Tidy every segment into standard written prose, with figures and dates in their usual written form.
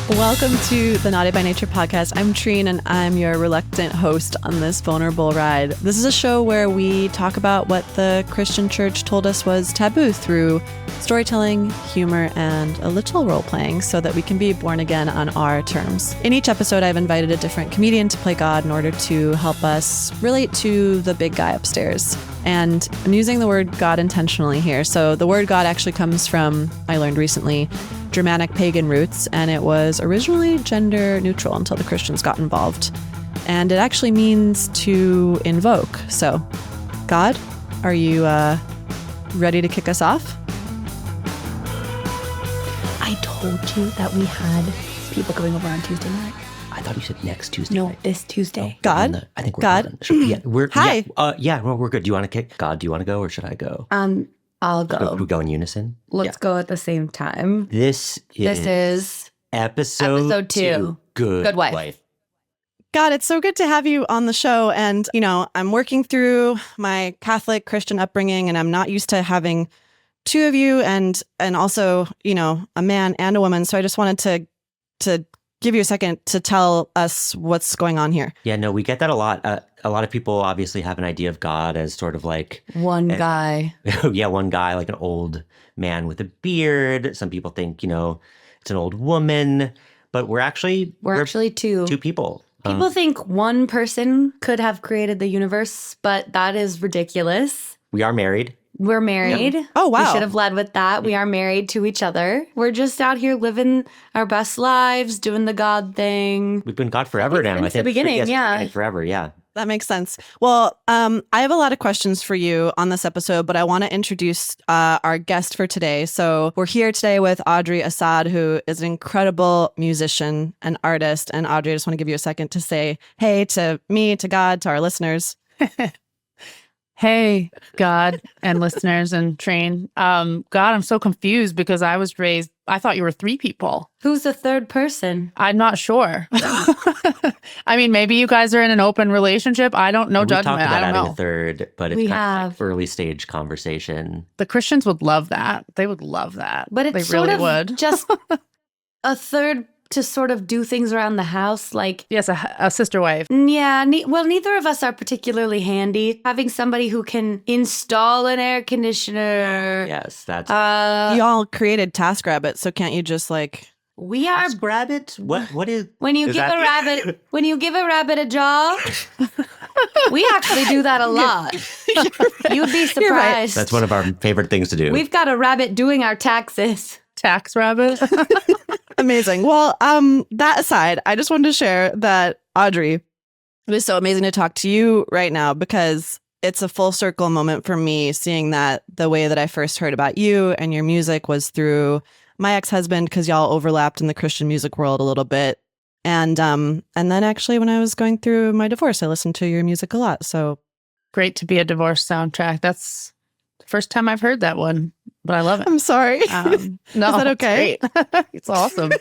Welcome to the Naughty by Nature podcast. I'm Treen, and I'm your reluctant host on this vulnerable ride. This is a show where we talk about what the Christian church told us was taboo through storytelling, humor, and a little role-playing so that we can be born again on our terms. In each episode, I've invited a different comedian to play God in order to help us relate to the big guy upstairs. And I'm using the word God intentionally here. So the word God actually comes from, I learned recently, Germanic pagan roots, and it was originally gender neutral until the Christians got involved. And it actually means to invoke. So, God, are you ready to kick us off? I told you that we had people coming over on Tuesday night. I thought you said next Tuesday. No, night. this Tuesday. God? I think we're God? Yeah, we're Hi. Yeah, well, we're good. Do you want to kick? God, do you want to go or should I go? I'll go. We go in unison. Let's go at the same time. This is episode 2. Good Wife. God, it's so good to have you on the show. And, you know, I'm working through my Catholic Christian upbringing, and I'm not used to having two of you and also, you know, a man and a woman. So I just wanted to give you a second to tell us what's going on here. Yeah, no, we get that a lot. A lot of people obviously have an idea of God as sort of like One guy. Yeah, one guy, like an old man with a beard. Some people think, you know, it's an old woman, but we're actually two people. People think one person could have created the universe, but that is ridiculous. We are married. We're married. Yeah. Oh, wow. We should have led with that. We are married to each other. We're just out here living our best lives, doing the God thing. We've been God forever now. Since the beginning, yeah. Forever, yeah. That makes sense. Well, I have a lot of questions for you on this episode, but I want to introduce our guest for today. So we're here today with Audrey Assad, who is an incredible musician and artist. And Audrey, I just want to give you a second to say hey to me, to God, to our listeners. Hey, God and listeners and Treen. God, I'm so confused because I was raised, I thought you were 3 people. Who's the third person? I'm not sure. I mean, maybe you guys are in an open relationship. I don't know. We Judgment. talked about I don't adding know. a third, but it's kind of like early stage conversation. The Christians would love that. They would love that. But it's they sort really of would. just a third to sort of do things around the house. Like, Yes, a sister wife. yeah, well, neither of us are particularly handy. Having somebody who can install an air conditioner. Yes, that's Y'all created TaskRabbit, so can't you just like... We are rabbit. What is when you is give that- a rabbit a job. We actually do that a lot. You'd be surprised. right. That's one of our favorite things to do. We've got a rabbit doing our taxes. Tax rabbit. Amazing. Well, that aside, I just wanted to share that, Audrey, it is so amazing to talk to you right now because it's a full circle moment for me, seeing that the way that I first heard about you and your music was through my ex-husband, because y'all overlapped in the Christian music world a little bit. And then actually when I was going through my divorce, I listened to your music a lot. So Great to be a divorce soundtrack. That's the first time I've heard that one, but I love it. I'm sorry. No, Is that okay? It's great. It's awesome.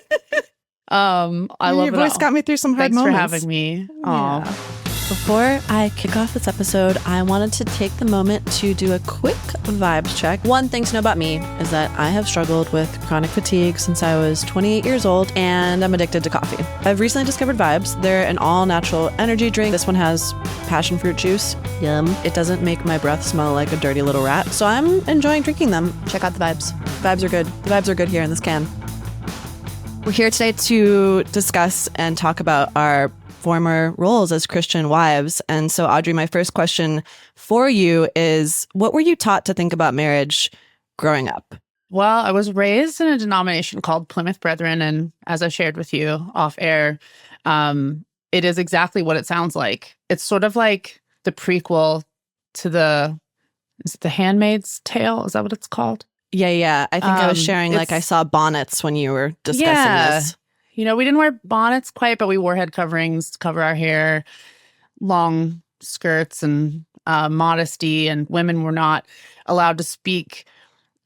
I love your it. voice all. got me through some hard Thanks moments. for having me. Yeah. Aw. Before I kick off this episode, I wanted to take the moment to do a quick vibes check. One thing to know about me is that I have struggled with chronic fatigue since I was 28 years old, and I'm addicted to coffee. I've recently discovered Vybes. They're an all-natural energy drink. This one has passion fruit juice. Yum. It doesn't make my breath smell like a dirty little rat, so I'm enjoying drinking them. Check out the Vybes. Vibes are good. The vibes are good here in this can. We're here today to discuss and talk about our former roles as Christian wives. And so, Audrey, my first question for you is, what were you taught to think about marriage growing up? Well, I was raised in a denomination called Plymouth Brethren, and as I shared with you off air, it is exactly what it sounds like. It's sort of like the prequel to is it The Handmaid's Tale? Is that what it's called? Yeah. I think I was sharing, like, I saw bonnets when you were discussing this. You know, we didn't wear bonnets quite, but we wore head coverings to cover our hair, long skirts and modesty, and women were not allowed to speak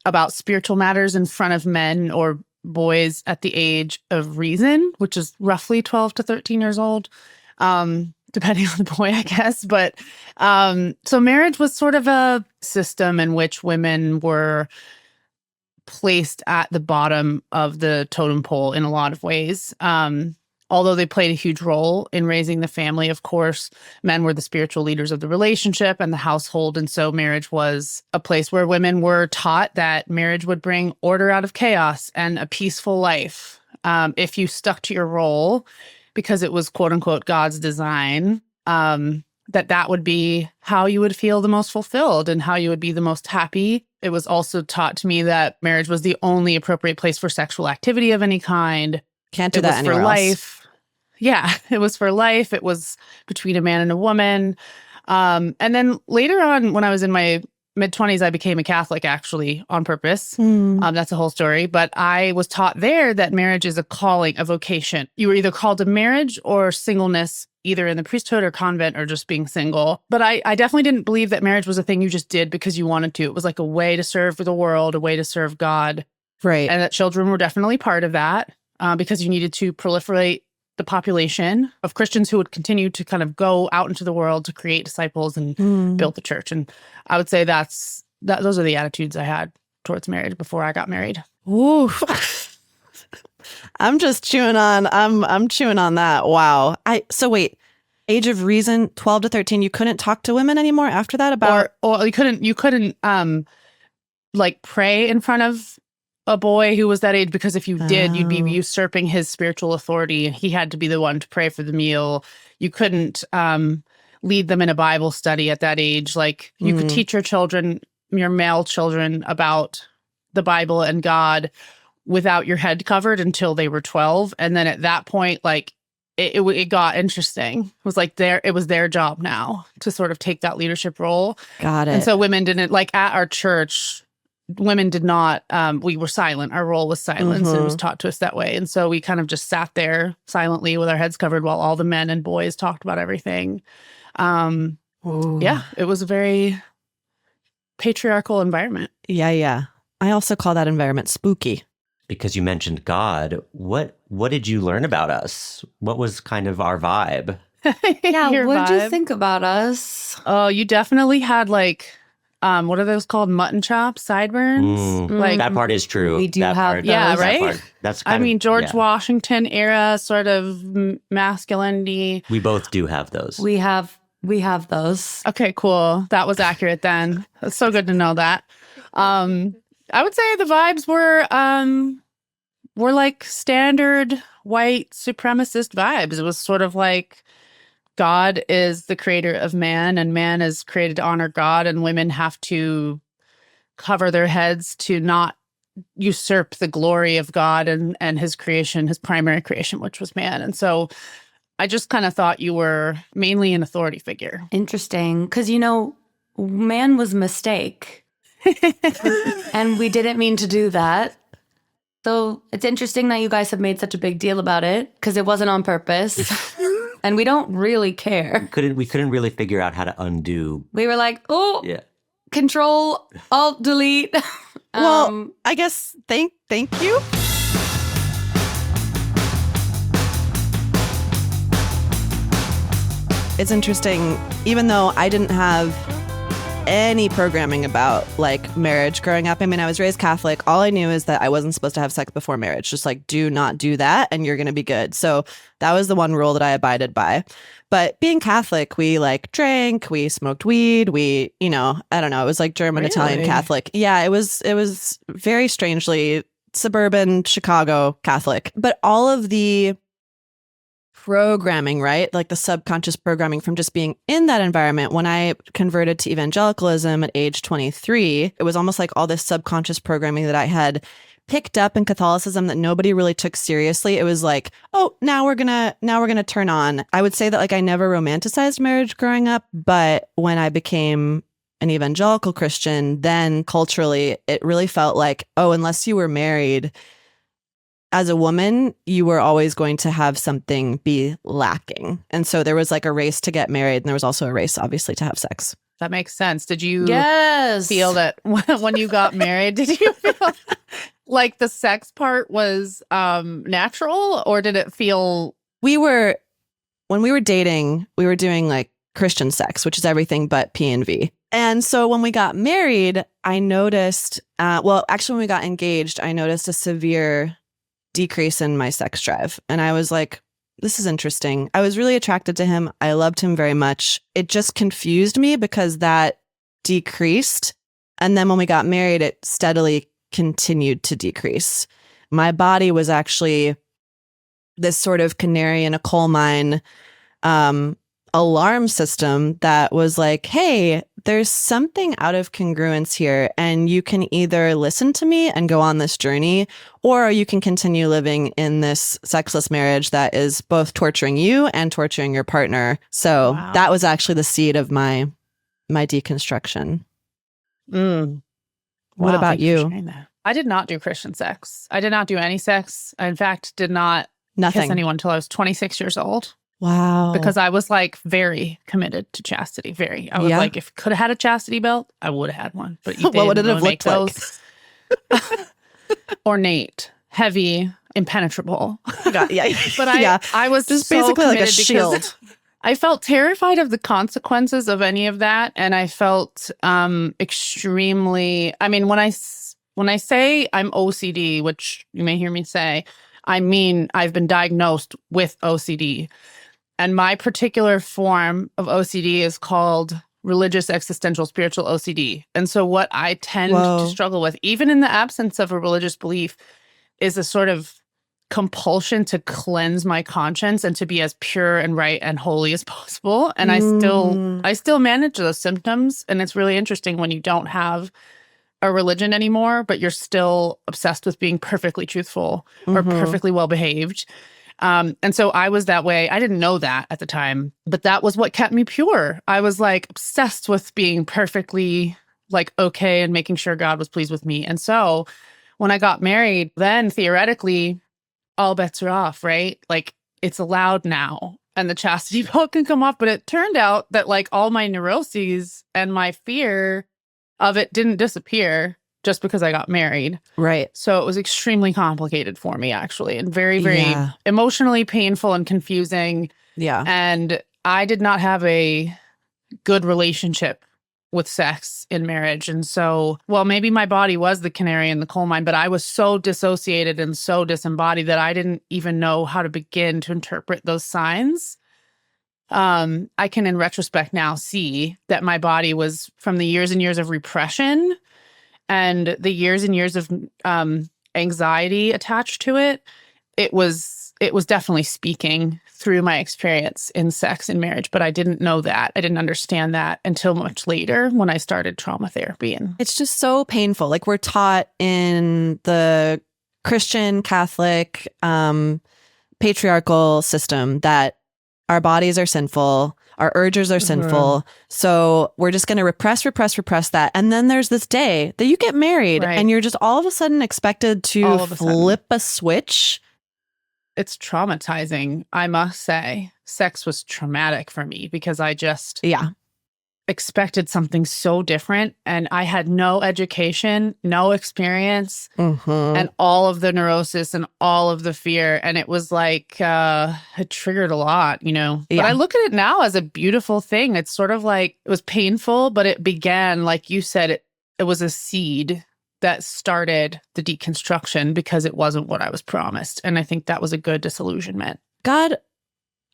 about spiritual matters in front of men or boys at the age of reason, which is roughly 12 to 13 years old, depending on the boy, I guess. But so marriage was sort of a system in which women were placed at the bottom of the totem pole in a lot of ways. Although they played a huge role in raising the family, of course, men were the spiritual leaders of the relationship and the household. And so marriage was a place where women were taught that marriage would bring order out of chaos and a peaceful life. If you stuck to your role, because it was, quote unquote, God's design, that would be how you would feel the most fulfilled and how you would be the most happy. It was also taught to me that marriage was the only appropriate place for sexual activity of any kind. Can't do that anywhere for life. else. Yeah, it was for life. It was between a man and a woman. And then later on, when I was in my mid-20s, I became a Catholic, actually, on purpose. That's a whole story. But I was taught there that marriage is a calling, a vocation. You were either called to marriage or singleness, either in the priesthood or convent or just being single. But I definitely didn't believe that marriage was a thing you just did because you wanted to. It was like a way to serve the world, a way to serve God. Right. And that children were definitely part of that because you needed to proliferate the population of Christians who would continue to kind of go out into the world to create disciples and build the church. And I would say those are the attitudes I had towards marriage before I got married. Ooh. I'm just chewing on. I'm chewing on that. Wow. So wait, age of reason, 12 to 13, you couldn't talk to women anymore after that about, or you couldn't like pray in front of a boy who was that age, because if you did, you'd be usurping his spiritual authority. He had to be the one to pray for the meal. You couldn't lead them in a Bible study at that age. Like you could teach your children, your male children, about the Bible and God without your head covered until they were 12. And then at that point, like it got interesting. It was like it was their job now to sort of take that leadership role. Got it. And so women didn't, like at our church, women did not, we were silent. Our role was silence and it was taught to us that way. And so we kind of just sat there silently with our heads covered while all the men and boys talked about everything. Yeah, it was a very patriarchal environment. Yeah. I also call that environment spooky. Because you mentioned God, what did you learn about us? What was kind of our vibe? Yeah, what did you think about us? Oh, you definitely had like, what are those called? Mutton chops, sideburns? Like that part is true. We do that have part, those. Yeah, that right? part, that's kind of, George Washington era sort of masculinity. We both do have those. We have those. Okay, cool. That was accurate then. That's so good to know that. I would say the vibes were like standard white supremacist vibes. It was sort of like God is the creator of man and man is created to honor God, and women have to cover their heads to not usurp the glory of God and his creation, his primary creation, which was man. And so I just kind of thought you were mainly an authority figure. Interesting. Because, man was a mistake. And we didn't mean to do that. So it's interesting that you guys have made such a big deal about it because it wasn't on purpose. And we don't really care. We couldn't really figure out how to undo. We were like, Yeah. Control, Alt, Delete. Well, I guess thank you. It's interesting, even though I didn't have any programming about like marriage growing up. I mean, I was raised Catholic. All I knew is that I wasn't supposed to have sex before marriage. Just like, do not do that and you're going to be good. So that was the one rule that I abided by. But being Catholic, we like drank, we smoked weed, I don't know. It was like German, Really? Italian Catholic. Yeah, it was very strangely suburban Chicago Catholic. But all of the programming, right? Like the subconscious programming from just being in that environment. When I converted to evangelicalism at age 23, it was almost like all this subconscious programming that I had picked up in Catholicism that nobody really took seriously. It was like, oh, now we're gonna turn on. I would say that like I never romanticized marriage growing up, but when I became an evangelical Christian, then culturally it really felt like, oh, unless you were married as a woman, you were always going to have something be lacking. And so there was like a race to get married, and there was also a race, obviously, to have sex. That makes sense. Did you feel that when you got married, did you feel like the sex part was natural, or did it feel... When we were dating, we were doing like Christian sex, which is everything but P and V. And so when we got married, I noticed, actually when we got engaged, I noticed a severe decrease in my sex drive. And I was like, this is interesting. I was really attracted to him. I loved him very much. It just confused me because that decreased. And then when we got married, it steadily continued to decrease. My body was actually this sort of canary in a coal mine alarm system that was like, hey, there's something out of congruence here, and you can either listen to me and go on this journey, or you can continue living in this sexless marriage that is both torturing you and torturing your partner. So that was actually the seed of my deconstruction. What about you? I did not do Christian sex. I did not do any sex. I, in fact, did not kiss anyone until I was 26 years old. Wow. Because I was like very committed to chastity. Very. I was like, if I could have had a chastity belt, I would have had one. But you what would it have looked like? Ornate, heavy, impenetrable. But I was just so basically like a shield. I felt terrified of the consequences of any of that. And I felt extremely, I mean, when I say I'm OCD, which you may hear me say, I mean, I've been diagnosed with OCD. And my particular form of OCD is called religious existential spiritual OCD. And so what I tend to struggle with, even in the absence of a religious belief, is a sort of compulsion to cleanse my conscience and to be as pure and right and holy as possible. And I still manage those symptoms. And it's really interesting when you don't have a religion anymore, but you're still obsessed with being perfectly truthful or perfectly well behaved. And so I was that way. I didn't know that at the time, but that was what kept me pure. I was like obsessed with being perfectly like okay and making sure God was pleased with me. And so when I got married, then theoretically all bets are off, right? Like it's allowed now and the chastity belt can come off. But it turned out that like all my neuroses and my fear of it didn't disappear just because I got married. Right. So it was extremely complicated for me, actually, and very, very emotionally painful and confusing. Yeah. And I did not have a good relationship with sex in marriage. And so, well, maybe my body was the canary in the coal mine, but I was so dissociated and so disembodied that I didn't even know how to begin to interpret those signs. I can, in retrospect now, see that my body was from the years and years of repression and the years and years of anxiety attached to it. It was definitely speaking through my experience in sex and marriage, but I didn't know that. I didn't understand that until much later when I started trauma therapy. And it's just so painful. Like we're taught in the Christian, Catholic, patriarchal system that our bodies are sinful, our urges are sinful. So we're just going to repress that. And then there's this day that you get married and you're just all of a sudden expected to flip a switch. It's traumatizing, I must say. Sex was traumatic for me because I just expected something so different. And I had no education, no experience, and all of the neurosis and all of the fear. And it was like, it triggered a lot, you know. But I look at it now as a beautiful thing. It's sort of like, it was painful, but it began, like you said, it was a seed that started the deconstruction because it wasn't what I was promised. And I think that was a good disillusionment. God,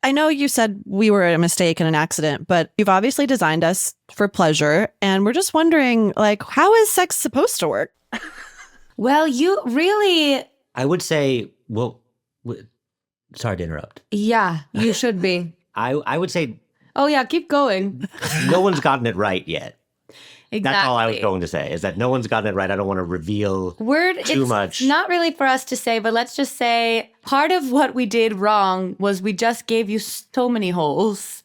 I know you said we were a mistake and an accident, but you've obviously designed us for pleasure. And we're just wondering, like, how is sex supposed to work? Well, you really... I would say, sorry to interrupt. Yeah, you should be. I would say... Oh, yeah, keep going. No one's gotten it right yet. Exactly. That's all I was going to say, is that no one's gotten it right. I don't want to reveal too much. It's not really for us to say, but let's just say part of what we did wrong was we just gave you so many holes.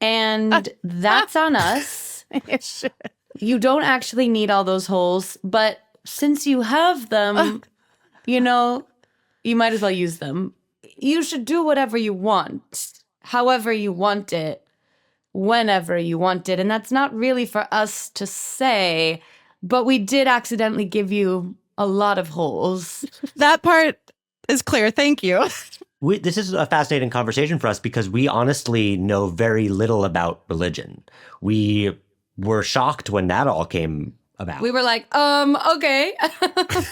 And that's on us. You don't actually need all those holes. But since you have them, you know, you might as well use them. You should do whatever you want, however you want it, whenever you want it. And that's not really for us to say, but we did accidentally give you a lot of holes. That part is clear. Thank you. This is a fascinating conversation for us because we honestly know very little about religion. We were shocked when that all came about. We were like, okay.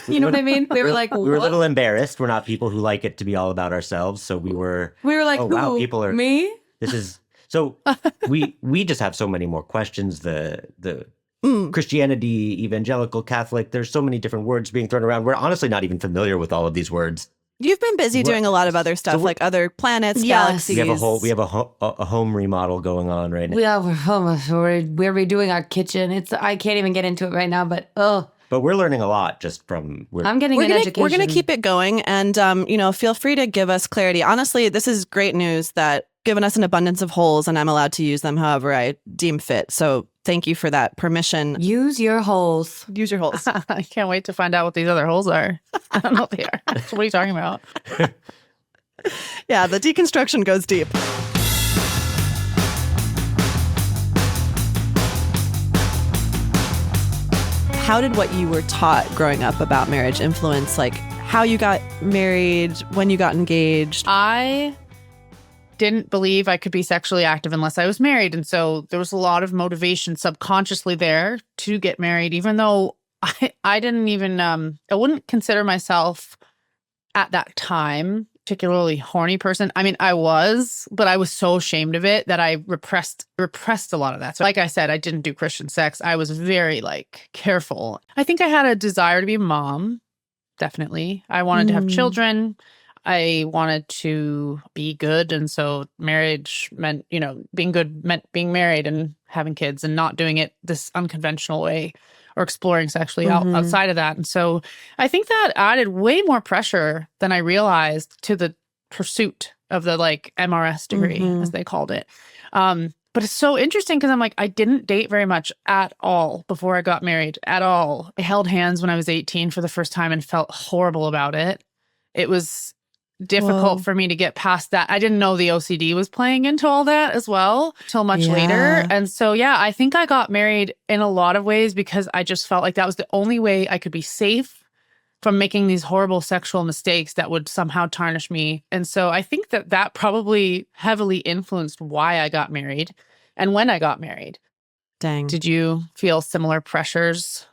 You know what I mean? We were like, we were a little embarrassed. We're not people who like it to be all about ourselves. So we were like, oh, who? wow, people are, Me? This is, so we just have so many more questions. The Christianity, evangelical, Catholic, there's so many different words being thrown around. We're honestly not even familiar with all of these words. You've been busy doing a lot of other stuff, like other planets, galaxies. We have a home remodel going on right now. We're redoing our kitchen. I can't even get into it right now, but But we're learning a lot just from. I'm getting an education. We're going to keep it going, and feel free to give us clarity. Honestly, this is great news that given us an abundance of holes, and I'm allowed to use them however I deem fit. So thank you for that permission. Use your holes. Use your holes. I can't wait to find out what these other holes are. I don't know what they are. What are you talking about? Yeah, the deconstruction goes deep. How did what you were taught growing up about marriage influence, like, how you got married, when you got engaged? I didn't believe I could be sexually active unless I was married. And so there was a lot of motivation subconsciously there to get married, even though I didn't even, I wouldn't consider myself at that time particularly horny person. I mean, I was, but I was so ashamed of it that I repressed a lot of that. So like I said, I didn't do Christian sex. I was very careful. I think I had a desire to be a mom. Definitely. I wanted to have children. I wanted to be good. And so marriage meant, being good meant being married and having kids and not doing it this unconventional way or exploring sexually outside of that. And so I think that added way more pressure than I realized to the pursuit of the MRS degree, as they called it. But it's so interesting because I'm I didn't date very much at all before I got married, at all. I held hands when I was 18 for the first time and felt horrible about it. It was difficult for me to get past that. I didn't know the OCD was playing into all that as well till much later. And so, I think I got married in a lot of ways because I just felt like that was the only way I could be safe from making these horrible sexual mistakes that would somehow tarnish me. And so I think that probably heavily influenced why I got married and when I got married. Dang. Did you feel similar pressures?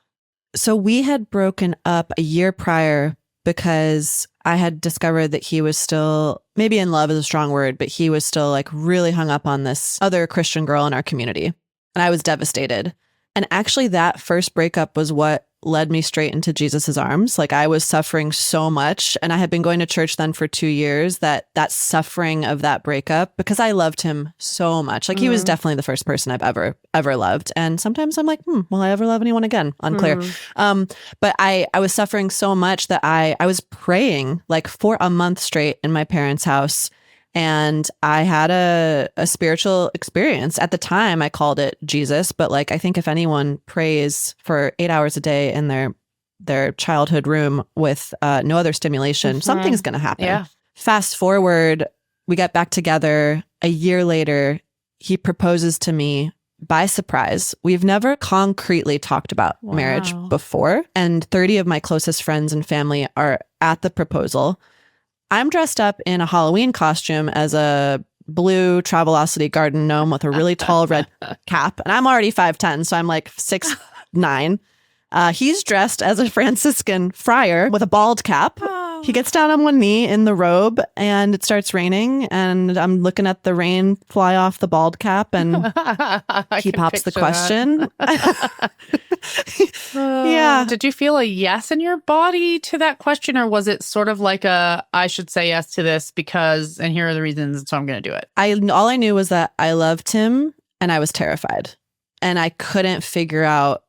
So we had broken up a year prior because I had discovered that he was still, maybe in love is a strong word, but he was still really hung up on this other Christian girl in our community. And I was devastated. And actually that first breakup was what led me straight into Jesus's arms. I was suffering so much, and I had been going to church then for 2 years, that suffering of that breakup, because I loved him so much. He was definitely the first person I've ever loved. And sometimes I'm will I ever love anyone again? Unclear. But I was suffering so much that I was praying for a month straight in my parents' house. And I had a spiritual experience. At the time, I called it Jesus. But I think if anyone prays for 8 hours a day in their childhood room with no other stimulation, something's going to happen. Yeah. Fast forward, we get back together. A year later, he proposes to me by surprise. We've never concretely talked about marriage before. And 30 of my closest friends and family are at the proposal. I'm dressed up in a Halloween costume as a blue Travelocity garden gnome with a really tall red cap. And I'm already 5'10", so I'm 6'9". He's dressed as a Franciscan friar with a bald cap. He gets down on one knee in the robe, and it starts raining, and I'm looking at the rain fly off the bald cap, and he pops the question. Yeah. Did you feel a yes in your body to that question, or was it sort of I should say yes to this because, and here are the reasons, so I'm going to do it? All I knew was that I loved him, and I was terrified, and I couldn't figure out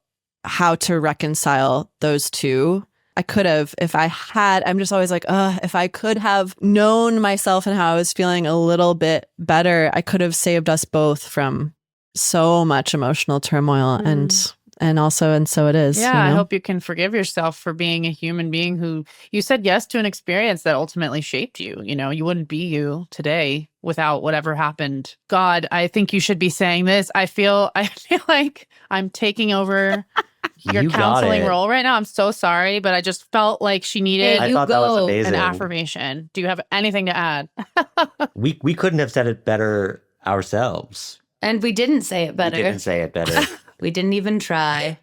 how to reconcile those two. I could have, if I had, I'm just always if I could have known myself and how I was feeling a little bit better, I could have saved us both from so much emotional turmoil and so it is. Yeah, I hope you can forgive yourself for being a human being who you said yes to an experience that ultimately shaped you. You wouldn't be you today without whatever happened. God, I think you should be saying this. I feel like I'm taking over your You got counseling it. role right now. I'm so sorry, but I just felt like she needed I You thought that was go. amazing. an affirmation. Do you have anything to add? We couldn't have said it better ourselves. And we didn't say it better. We didn't say it better. We didn't even try.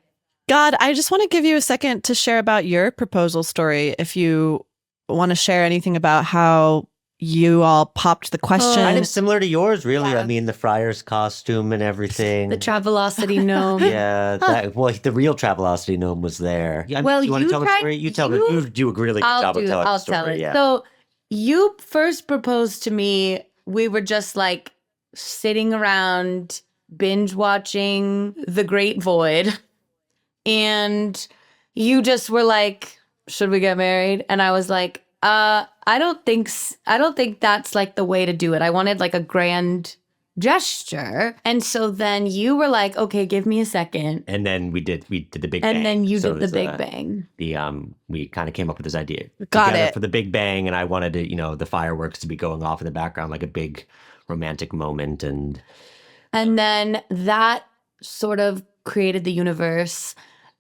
God, I just want to give you a second to share about your proposal story. If you want to share anything about how you all popped the question. Kind of similar to yours, really. Yeah. I mean, the friar's costume and everything. The Travelocity gnome. Yeah, the real Travelocity gnome was there. Yeah, Well, you want to you tell the tried- story? You tell you- it. You do a really good job of telling the I'll story. tell it. Yeah. So you first proposed to me. We were just like sitting around binge watching The Great Void. And you just were like, should we get married? And I was like, I don't think that's like the way to do it. I wanted like a grand gesture. And so then you were like, okay, give me a second. And then we did the big bang. And then you So did the it's, big bang. We kind of came up with this idea. Got together it. for the big bang, and I wanted to, the fireworks to be going off in the background like a big romantic moment. And then that sort of created the universe.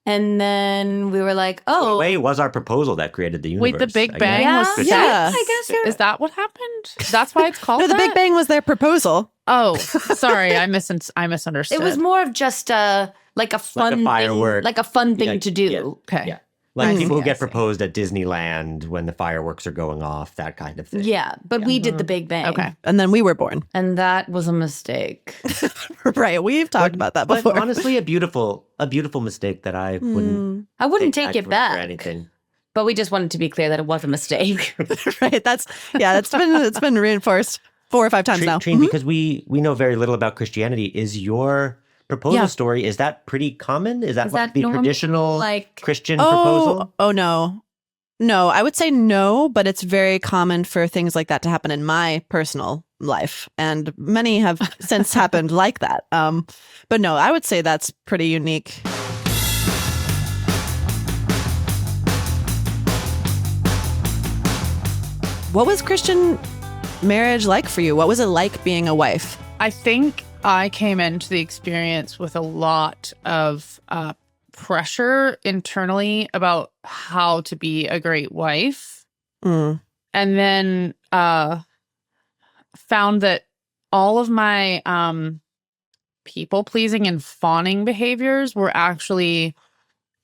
And then we were like, oh. Wait, it was our proposal that created the universe. Wait, the Big I Bang guess. was Yeah. sex? I guess Is that what happened? That's why it's called No, the Big that? Bang was their proposal. Oh, sorry. I misunderstood. It was more of just like a fun firework. thing, like a fun thing Yeah, to do. yeah. Okay. Yeah. Like I people who see, I get see. proposed at Disneyland when the fireworks are going off, that kind of thing. Yeah, but we did the Big Bang. Okay. And then we were born. And that was a mistake. Right. We've talked about that But before. honestly, a beautiful mistake that I wouldn't I wouldn't take it for back. anything. But we just wanted to be clear that it was a mistake. Right. It's been reinforced 4 or 5 times now. Treen, because we know very little about Christianity. Is your proposal Yeah. story, is that pretty common? Is that Is like that the normal? traditional Like- Christian proposal? Oh no. No, I would say no, but it's very common for things like that to happen in my personal life. And many have since happened like that. But no, I would say that's pretty unique. What was Christian marriage like for you? What was it like being a wife? I think I came into the experience with a lot of pressure internally about how to be a great wife. Mm. And then found that all of my people-pleasing and fawning behaviors were actually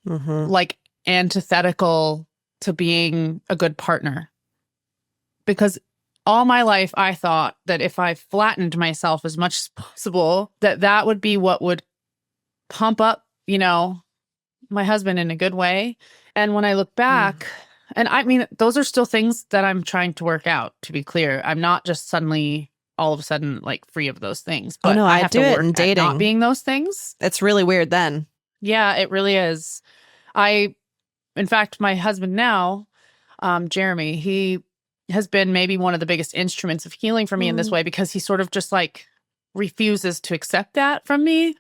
Mhm. like antithetical to being a good partner. Because all my life, I thought that if I flattened myself as much as possible, that would be what would pump up, my husband in a good way. And when I look back, and I mean, those are still things that I'm trying to work out, to be clear. I'm not just suddenly, all of a sudden, like free of those things. But no, I have do to it work in at dating. not being those things. It's really weird then. Yeah, it really is. In fact, my husband now, Jeremy, he has been maybe one of the biggest instruments of healing for me in this way, because he sort of just like refuses to accept that from me.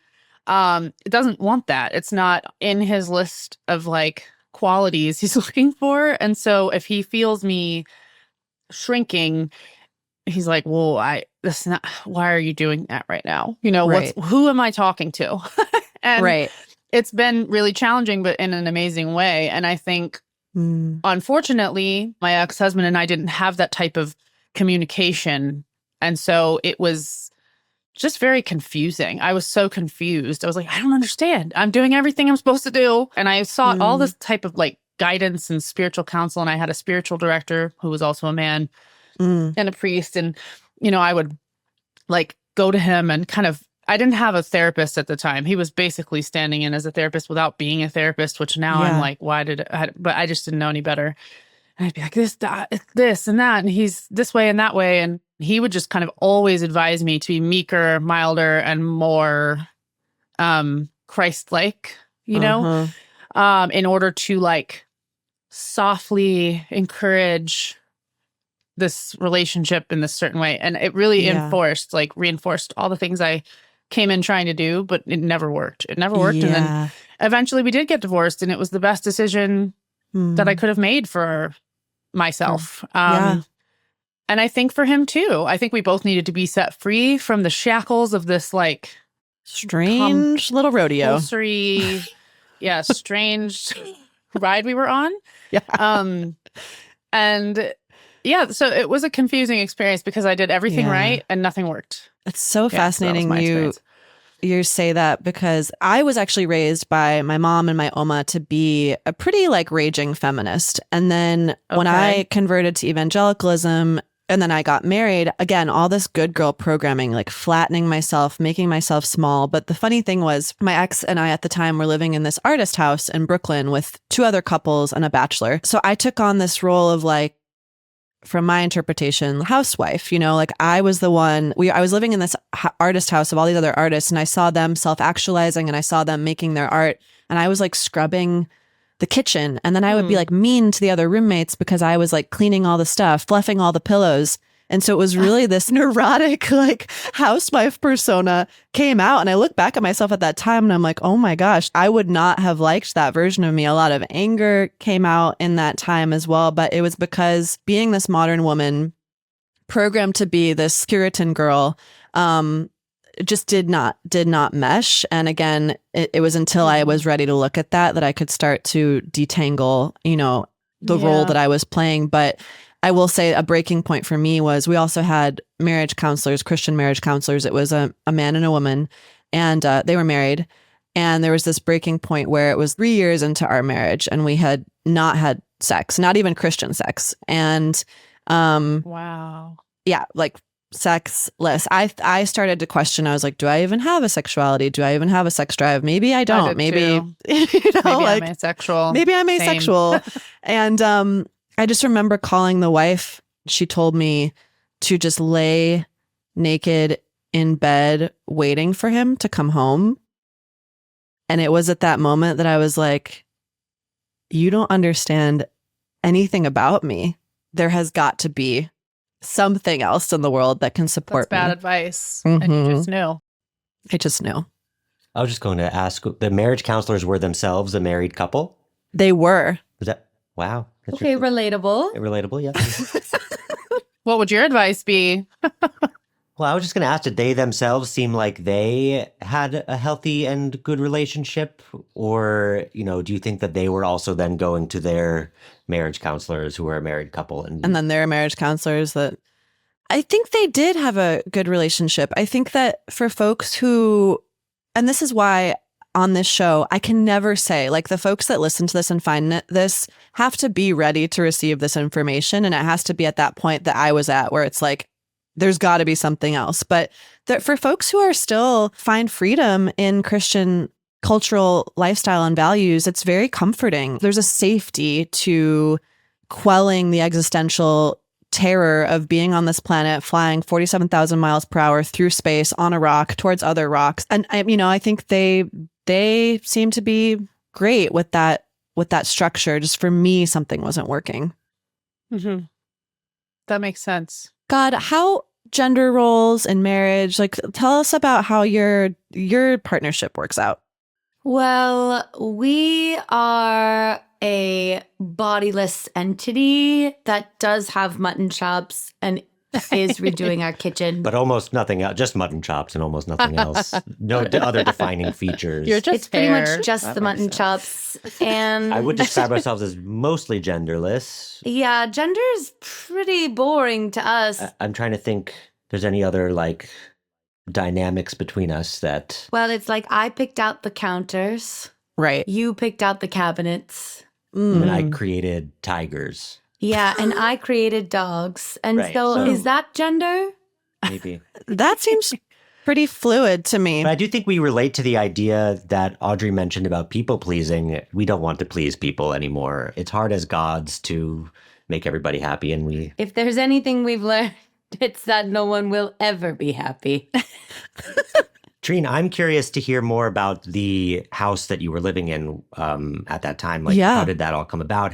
It doesn't want that. It's not in his list of like qualities he's looking for. And so if he feels me shrinking, he's like, well, why are you doing that right now? Right. Who am I talking to? And Right. it's been really challenging, but in an amazing way. And I think, unfortunately, my ex-husband and I didn't have that type of communication. And so it was just very confusing. I was so confused. I was like, I don't understand. I'm doing everything I'm supposed to do. And I sought all this type of like guidance and spiritual counsel. And I had a spiritual director who was also a man and a priest. And, I would like go to him and I didn't have a therapist at the time. He was basically standing in as a therapist without being a therapist, which now I'm like, but I just didn't know any better. And I'd be like, this and that. And he's this way and that way. And he would just kind of always advise me to be meeker, milder, and more Christ-like, in order to like softly encourage this relationship in this certain way. And it really reinforced all the things I came in trying to do, but it never worked. It never worked. Yeah. And then eventually we did get divorced, and it was the best decision that I could have made for myself. Yeah. And I think for him too. I think we both needed to be set free from the shackles of this like Strange little rodeo. compulsory strange ride we were on. Yeah. And yeah, so it was a confusing experience because I did everything right and nothing worked. It's so Yeah, so that was fascinating my experience. you say that, because I was actually raised by my mom and my oma to be a pretty like raging feminist. And then when I converted to evangelicalism and then I got married, again, all this good girl programming, like flattening myself, making myself small. But the funny thing was my ex and I at the time were living in this artist house in Brooklyn with 2 other couples and a bachelor. So I took on this role of like, from my interpretation, housewife, like I was the one, I was living in this artist house of all these other artists, and I saw them self-actualizing and I saw them making their art, and I was like scrubbing the kitchen, and then I would be like mean to the other roommates because I was like cleaning all the stuff, fluffing all the pillows. And so it was really this neurotic like housewife persona came out. And I look back at myself at that time and I'm like, oh my gosh, I would not have liked that version of me. A lot of anger came out in that time as well. But it was because being this modern woman programmed to be this Puritan girl, just did not mesh. And again, it was until I was ready to look at that I could start to detangle, the role that I was playing. But I will say a breaking point for me was we also had marriage counselors, Christian marriage counselors. It was a man and a woman, and they were married. And there was this breaking point where it was 3 years into our marriage and we had not had sex, not even Christian sex. And wow. Yeah, like sexless. I started to question. I was like, do I even have a sexuality? Do I even have a sex drive? Maybe I don't. Maybe maybe I'm asexual. Maybe I'm asexual. And I just remember calling the wife. She told me to just lay naked in bed waiting for him to come home. And it was at that moment that I was like, you don't understand anything about me. There has got to be something else in the world that can support That's bad me. advice. And you just knew. I just knew. I was just going to ask, the marriage counselors were themselves a married couple? They were. Was that? Wow. That's Okay, relatable. Relatable, yeah. What would your advice be? Well, I was just going to ask, did they themselves seem like they had a healthy and good relationship? Or, do you think that they were also then going to their marriage counselors who were a married couple? And then there are marriage counselors that I think they did have a good relationship. I think that for folks who, and this is why on this show, I can never say, like, the folks that listen to this and find this have to be ready to receive this information. And it has to be at that point that I was at where it's like, there's got to be something else. But for folks who are still find freedom in Christian cultural lifestyle and values, it's very comforting. There's a safety to quelling the existential terror of being on this planet, flying 47,000 miles per hour through space on a rock towards other rocks. And I think they seem to be great with that structure. Just for me, something wasn't working. Mm-hmm. That makes sense. God, how gender roles in marriage, like, tell us about how your partnership works out. Well, we are a bodiless entity that does have mutton chops and is redoing our kitchen. But almost nothing else, just mutton chops and almost nothing else. No other defining features. It's pretty much just the mutton chops. And I would describe ourselves as mostly genderless. Yeah, gender is pretty boring to us. I'm trying to think if there's any other like dynamics between us that... Well, it's like I picked out the counters. Right. You picked out the cabinets. And I created tigers. Yeah, and I created dogs. And Right, so is that gender? Maybe. That seems pretty fluid to me. But I do think we relate to the idea that Audrey mentioned about people pleasing. We don't want to please people anymore. It's hard as gods to make everybody happy, and we... If there's anything we've learned, it's that no one will ever be happy. Treen, I'm curious to hear more about the house that you were living in at that time. Like, Yeah. How did that all come about?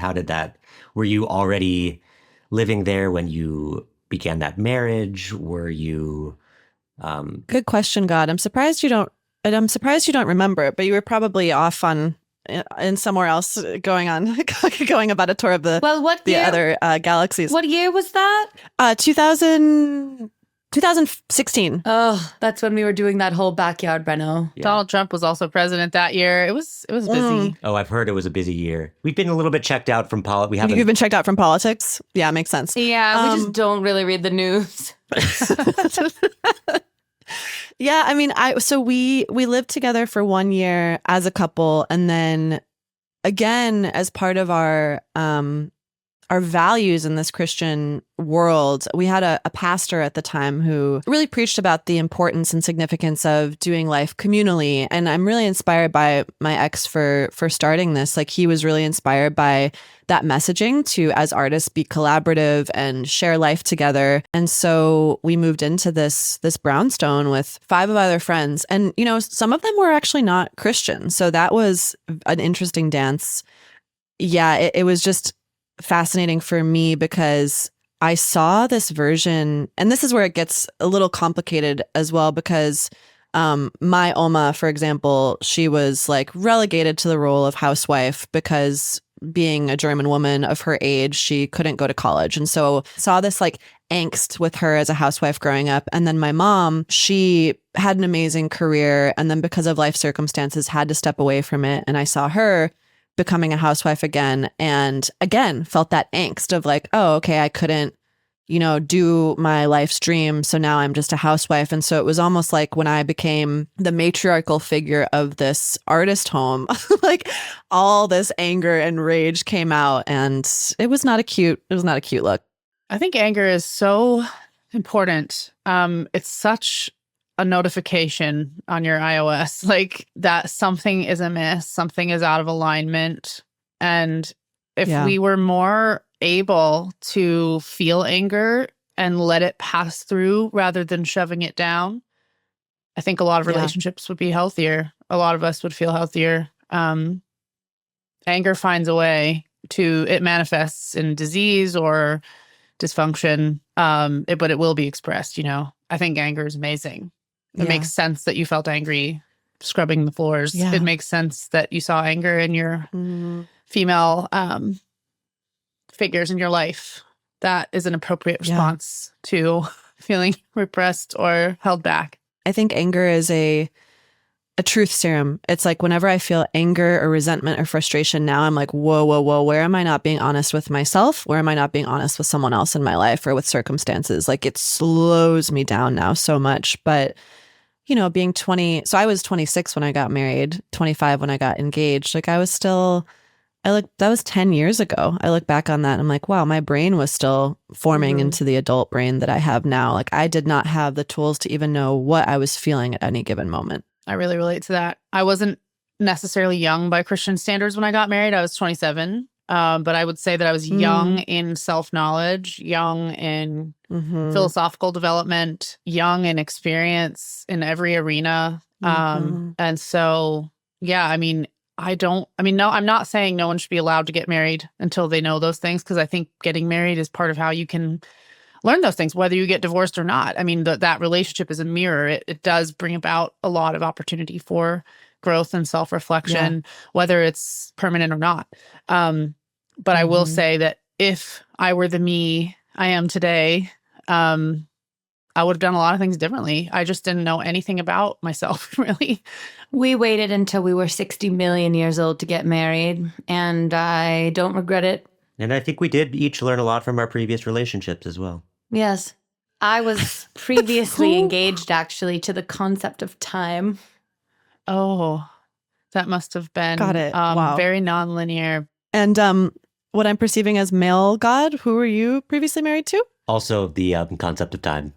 Were you already living there when you began that marriage? Were you... Good question, God. I'm surprised you don't remember it, but you were probably off in somewhere else going about a tour of the Well, what year? other galaxies. What year was that? 2010. 2016. Oh, that's when we were doing that whole backyard reno. Yeah. Donald Trump was also president that year. It was busy. Oh, I've heard it was a busy year. We've been a little bit checked out from politics. We haven't. You've been checked out from politics? Yeah, makes sense. Yeah, we just don't really read the news. Yeah, I mean, we lived together for 1 year as a couple, and then again, as part of our values in this Christian world, we had a pastor at the time who really preached about the importance and significance of doing life communally. And I'm really inspired by my ex for starting this. Like, he was really inspired by that messaging to, as artists, be collaborative and share life together. And so we moved into this brownstone with 5 of other friends. And, you know, some of them were actually not Christian. So that was an interesting dance. Yeah, it was just fascinating for me because I saw this version, and this is where it gets a little complicated as well, because my Oma, for example, she was like relegated to the role of housewife because being a German woman of her age, she couldn't go to college. And so saw this like angst with her as a housewife growing up. And then my mom, she had an amazing career, and then because of life circumstances had to step away from it. And I saw her becoming a housewife again, and again felt that angst of like, oh, okay, I couldn't, you know, do my life's dream, so now I'm just a housewife. And so it was almost like when I became the matriarchal figure of this artist home, like all this anger and rage came out, and it was not a cute look. I think anger is so important. It's such a notification on your iOS, like that something is amiss, something is out of alignment. And if we were more able to feel anger and let it pass through rather than shoving it down, I think a lot of relationships would be healthier. A lot of us would feel healthier. Anger finds a way to, it manifests in disease or dysfunction, but it will be expressed, you know. I think anger is amazing. It makes sense that you felt angry scrubbing the floors. Yeah. It makes sense that you saw anger in your female figures in your life. That is an appropriate response to feeling repressed or held back. I think anger is a truth serum. It's like whenever I feel anger or resentment or frustration now, I'm like, whoa, where am I not being honest with myself? Where am I not being honest with someone else in my life or with circumstances? Like, it slows me down now so much. But you know, being 20, so I was 26 when I got married, 25 when I got engaged. Like, that was 10 years ago. I look back on that and I'm like, wow, my brain was still forming into the adult brain that I have now. Like, I did not have the tools to even know what I was feeling at any given moment. I really relate to that. I wasn't necessarily young by Christian standards when I got married. I was 27. But I would say that I was young in self-knowledge, young in philosophical development, young in experience in every arena. And so, yeah, I mean, no, I'm not saying no one should be allowed to get married until they know those things, because I think getting married is part of how you can learn those things, whether you get divorced or not. I mean, that relationship is a mirror. It does bring about a lot of opportunity for growth and self-reflection, whether it's permanent or not. But I will say that if I were the me I am today, I would have done a lot of things differently. I just didn't know anything about myself, really. We waited until we were 60 million years old to get married, and I don't regret it. And I think we did each learn a lot from our previous relationships as well. Yes. I was previously engaged, actually, to the concept of time. Oh, that must have been Got it. Wow. Very nonlinear. And what I'm perceiving as male God, who were you previously married to? Also, the concept of time.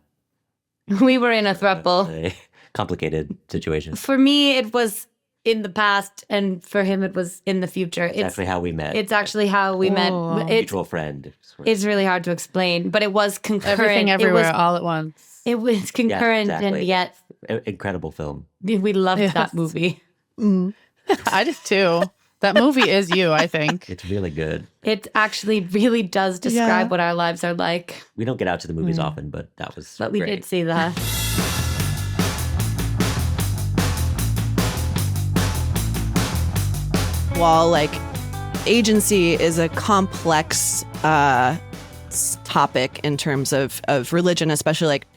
We were in a throuple. A complicated situation. For me, it was in the past, and for him, it was in the future. It's actually how we met. It's actually how we met. Mutual friend. It's really hard to explain, but it was concurrent. Everything everywhere all at once. It was concurrent, and yet incredible film. We loved that movie. I did too. That movie is you, I think. It's really good. It actually really does describe what our lives are like. We don't get out to the movies often, but that was But we great. did see that. While like agency is a complex topic in terms of religion, especially like,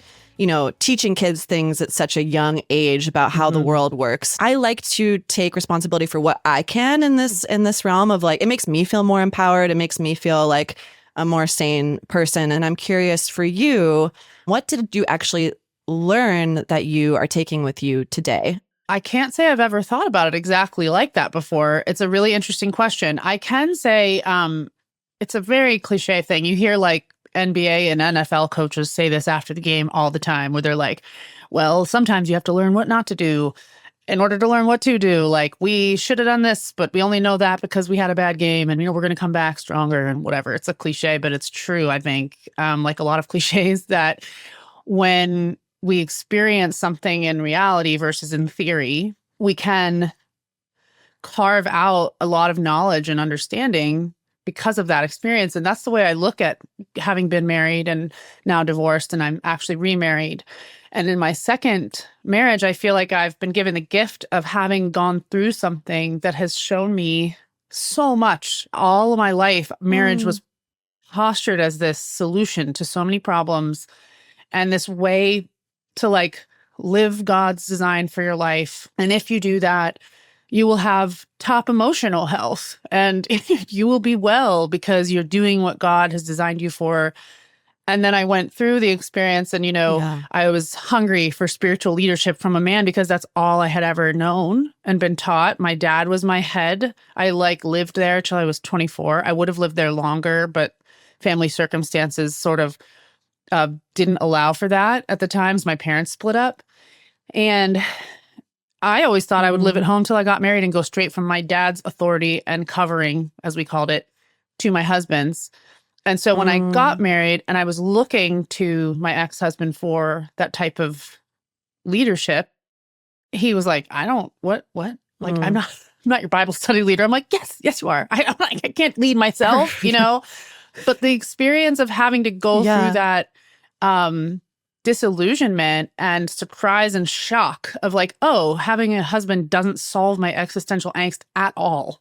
teaching kids things at such a young age about how the world works. I like to take responsibility for what I can in this realm of like, it makes me feel more empowered. It makes me feel like a more sane person. And I'm curious for you, what did you actually learn that you are taking with you today? I can't say I've ever thought about it exactly like that before. It's a really interesting question. I can say it's a very cliche thing. You hear like NBA and NFL coaches say this after the game all the time, where they're like, well, sometimes you have to learn what not to do in order to learn what to do. Like, we should have done this, but we only know that because we had a bad game and, we're going to come back stronger and whatever. It's a cliche, but it's true, I think. Like a lot of cliches, that when we experience something in reality versus in theory, we can carve out a lot of knowledge and understanding because of that experience. And that's the way I look at having been married and now divorced, and I'm actually remarried. And in my second marriage, I feel like I've been given the gift of having gone through something that has shown me so much. All of my life, marriage was postured as this solution to so many problems and this way to like live God's design for your life. And if you do that, you will have top emotional health and you will be well because you're doing what God has designed you for. And then I went through the experience and, I was hungry for spiritual leadership from a man because that's all I had ever known and been taught. My dad was my head. I lived there till I was 24. I would have lived there longer, but family circumstances sort of didn't allow for that at the times. My parents split up. And I always thought I would live at home till I got married and go straight from my dad's authority and covering, as we called it, to my husband's. And so when I got married and I was looking to my ex-husband for that type of leadership, he was like, what? Like, I'm not your Bible study leader. I'm like, yes, you are. I can't lead myself, But the experience of having to go through that disillusionment and surprise and shock of like, oh, having a husband doesn't solve my existential angst at all.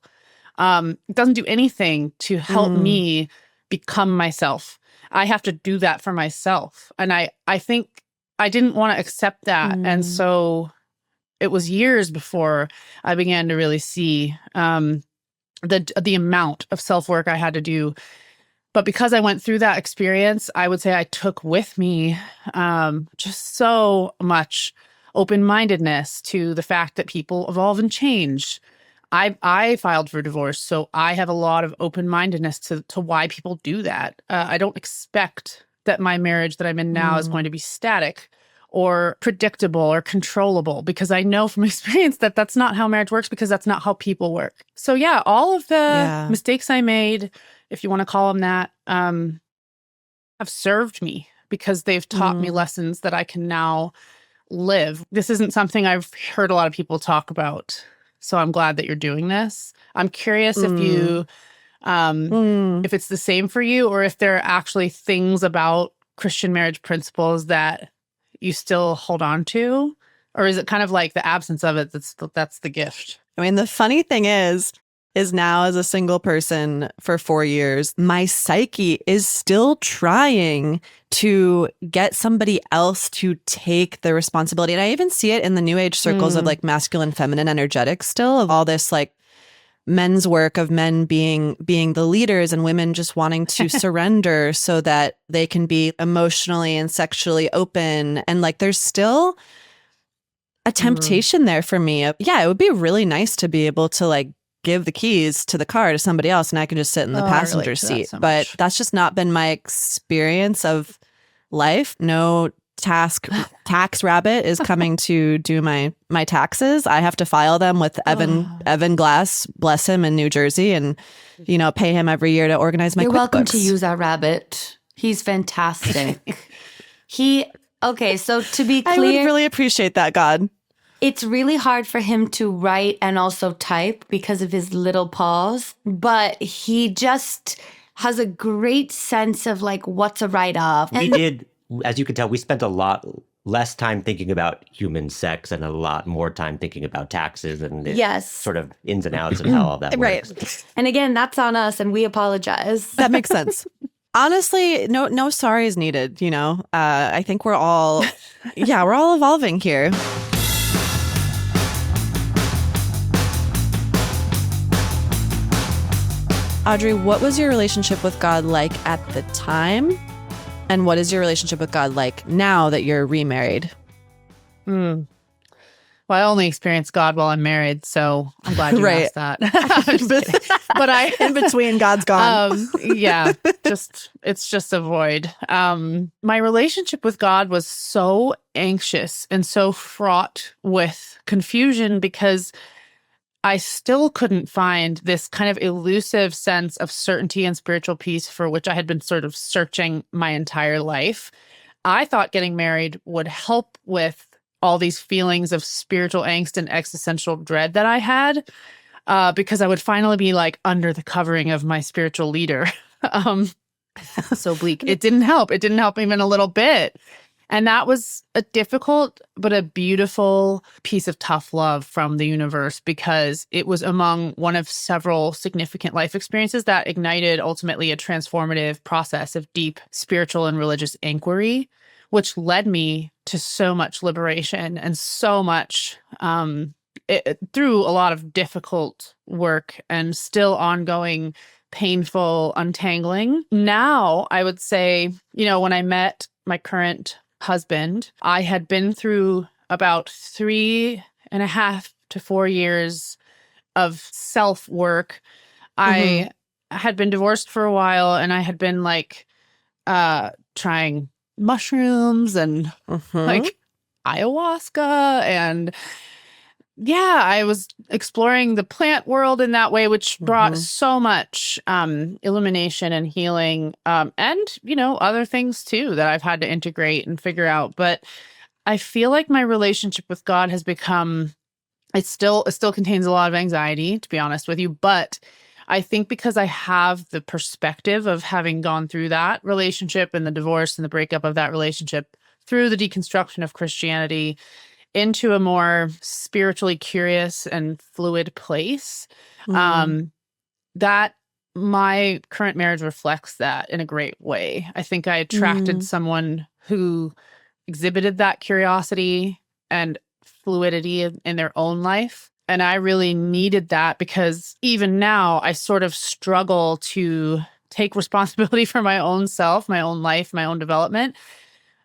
It doesn't do anything to help me become myself. I have to do that for myself. And I think I didn't want to accept that. And so it was years before I began to really see the amount of self-work I had to do. But because I went through that experience, I would say I took with me just so much open-mindedness to the fact that people evolve and change. I filed for divorce, so I have a lot of open-mindedness to why people do that. I don't expect that my marriage that I'm in now is going to be static or predictable or controllable, because I know from experience that that's not how marriage works, because that's not how people work. So yeah, all of the mistakes I made, if you want to call them that, have served me because they've taught me lessons that I can now live. This isn't something I've heard a lot of people talk about. So I'm glad that you're doing this. I'm curious if you, if it's the same for you, or if there are actually things about Christian marriage principles that you still hold on to, or is it kind of like the absence of it that's the gift? I mean, the funny thing is now as a single person for 4 years, my psyche is still trying to get somebody else to take the responsibility. And I even see it in the new age circles of like masculine, feminine energetics still, of all this like men's work of men being the leaders and women just wanting to surrender so that they can be emotionally and sexually open. And like, there's still a temptation there for me. It would be really nice to be able to like give the keys to the car to somebody else and I can just sit in the passenger seat. But that's just not been my experience of life. No tax rabbit is coming to do my taxes. I have to file them with Evan Glass, bless him, in New Jersey, and pay him every year to organize my You're QuickBooks. welcome to use our rabbit. He's fantastic. So to be clear, I would really appreciate that, God. It's really hard for him to write and also type because of his little paws, but he just has a great sense of like what's a write-off. We did, as you can tell, we spent a lot less time thinking about human sex and a lot more time thinking about taxes and the sort of ins and outs and how all that works. Right. And again, that's on us and we apologize. That makes sense. Honestly, no sorry is needed, you know? I think we're all, we're all evolving here. Audrey, what was your relationship with God like at the time? And what is your relationship with God like now that you're remarried? Well, I only experience God while I'm married, so I'm glad you asked that. But I, in between, God's gone. It's just a void. My relationship with God was so anxious and so fraught with confusion because I still couldn't find this kind of elusive sense of certainty and spiritual peace for which I had been sort of searching my entire life. I thought getting married would help with all these feelings of spiritual angst and existential dread that I had, because I would finally be like under the covering of my spiritual leader. So bleak. It didn't help. It didn't help even a little bit. And that was a difficult but a beautiful piece of tough love from the universe, because it was among one of several significant life experiences that ignited ultimately a transformative process of deep spiritual and religious inquiry, which led me to so much liberation and so much through a lot of difficult work and still ongoing painful untangling. Now, I would say, when I met my current husband, I had been through about 3.5 to 4 years of self-work. I had been divorced for a while, and I had been trying mushrooms and like ayahuasca, and I was exploring the plant world in that way, which brought so much illumination and healing, and other things too that I've had to integrate and figure out. But I feel like my relationship with God has become, it still contains a lot of anxiety, to be honest with you, but I think because I have the perspective of having gone through that relationship and the divorce and the breakup of that relationship through the deconstruction of Christianity into a more spiritually curious and fluid place, that my current marriage reflects that in a great way. I think I attracted someone who exhibited that curiosity and fluidity in their own life. And I really needed that, because even now I sort of struggle to take responsibility for my own self, my own life, my own development.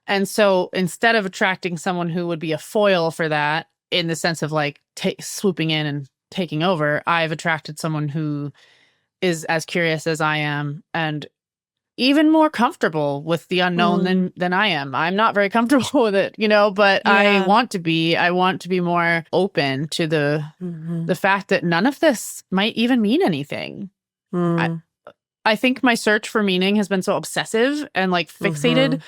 And so instead of attracting someone who would be a foil for that, in the sense of like swooping in and taking over, I've attracted someone who is as curious as I am and even more comfortable with the unknown than I am. I'm not very comfortable with it, but I want to be. I want to be more open to the fact that none of this might even mean anything. I think my search for meaning has been so obsessive and fixated.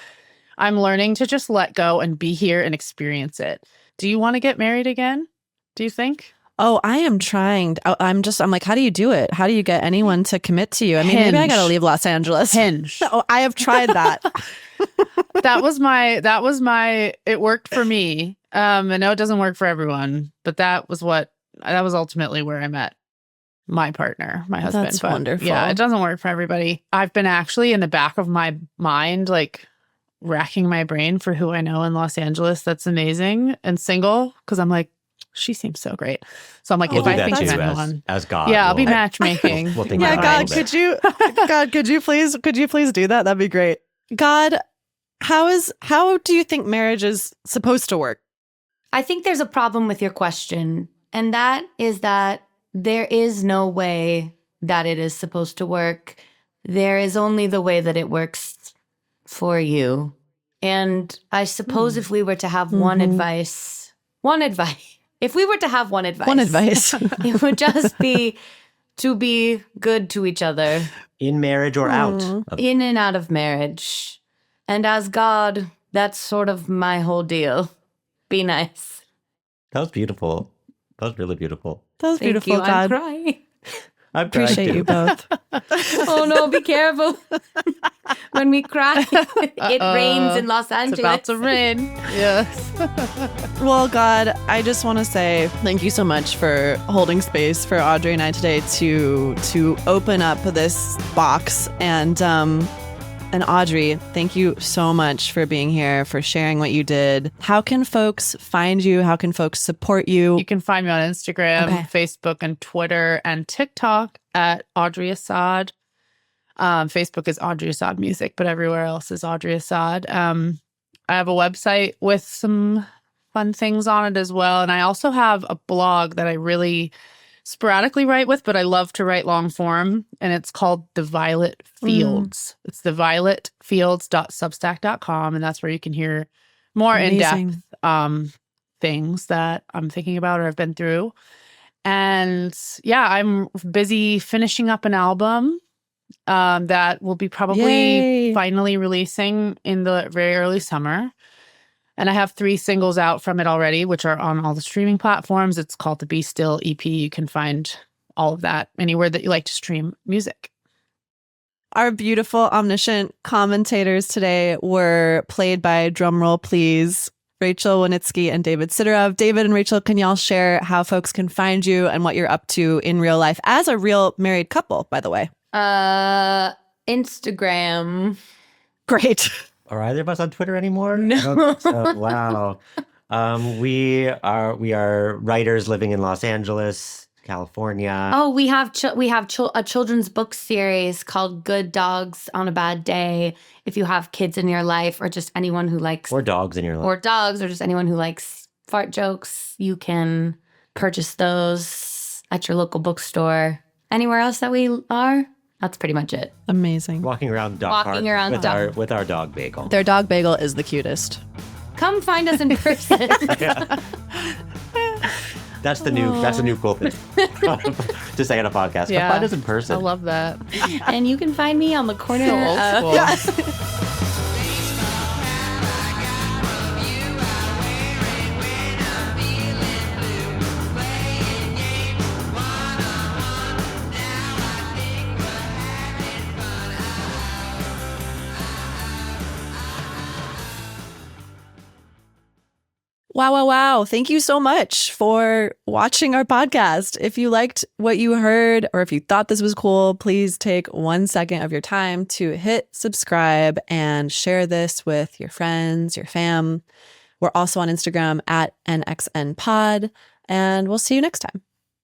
I'm learning to just let go and be here and experience it. Do you want to get married again? Do you think? Oh, I am trying. I'm like, how do you do it? How do you get anyone to commit to you? I mean, maybe I got to leave Los Angeles. Hinge. Oh, I have tried that. That was my, it worked for me. I know it doesn't work for everyone, but that was ultimately where I met my partner, my husband. That's wonderful. Yeah, it doesn't work for everybody. I've been actually in the back of my mind, racking my brain for who I know in Los Angeles that's amazing and single, because I'm like, she seems so great. So I'm like, we'll if I think of anyone, as God, I'll be matchmaking. We'll think yeah, about God, could you please do that? That'd be great. God, how do you think marriage is supposed to work? I think there's a problem with your question, and that is that there is no way that it is supposed to work. There is only the way that it works for you. And I suppose if we were to have one advice, if we were to have one advice, it would just be to be good to each other. In marriage or out? In and out of marriage. And as God, that's sort of my whole deal. Be nice. That was beautiful. That was really beautiful. That was Thank beautiful, you. God. I'm crying. I Appreciate you both. Oh no, be careful. When we cry, it rains in Los Angeles. It's about to rain. Yes. Well, God, I just want to say thank you so much for holding space for Audrey and I today to open up this box and And Audrey, thank you so much for being here, for sharing what you did. How can folks find you? How can folks support you? You can find me on Instagram, Okay. Facebook, and Twitter, and TikTok at Audrey Assad. Facebook is Audrey Assad Music, but everywhere else is Audrey Assad. I have a website with some fun things on it as well. And I also have a blog that I really sporadically write with, but I love to write long form. And it's called The Violet Fields. It's thevioletfields.substack.com. And that's where you can hear more Amazing. in-depth things that I'm thinking about or have been through. And yeah, I'm busy finishing up an album that will be probably Yay. finally releasing in the very early summer. And I have 3 singles out from it already, which are on all the streaming platforms. It's called the Be Still EP. You can find all of that anywhere that you like to stream music. Our beautiful, omniscient commentators today were played by, drumroll please, Rachel Wenitsky and David Sidorov. David and Rachel, can y'all share how folks can find you and what you're up to in real life as a real married couple, by the way? Instagram. Great. Are either of us on Twitter anymore? No. I don't think so. Wow. We are writers living in Los Angeles, California. Oh, we have a children's book series called Good Dogs on a Bad Day. If you have kids in your life, or just anyone who likes Or dogs in your life. or dogs, or just anyone who likes fart jokes, you can purchase those at your local bookstore. Anywhere else that we are, that's pretty much it. Amazing. Walking around dog Walking park around with dog- with our dog Bagel. Their dog Bagel is the cutest. Come find us in person. That's the new cool thing to say on a podcast. Yeah. Come find us in person. I love that. And you can find me on the corner So old of school. Wow, wow, wow. Thank you so much for watching our podcast. If you liked what you heard, or if you thought this was cool, please take 1 second of your time to hit subscribe and share this with your friends, your fam. We're also on Instagram at NXNPod, and we'll see you next time.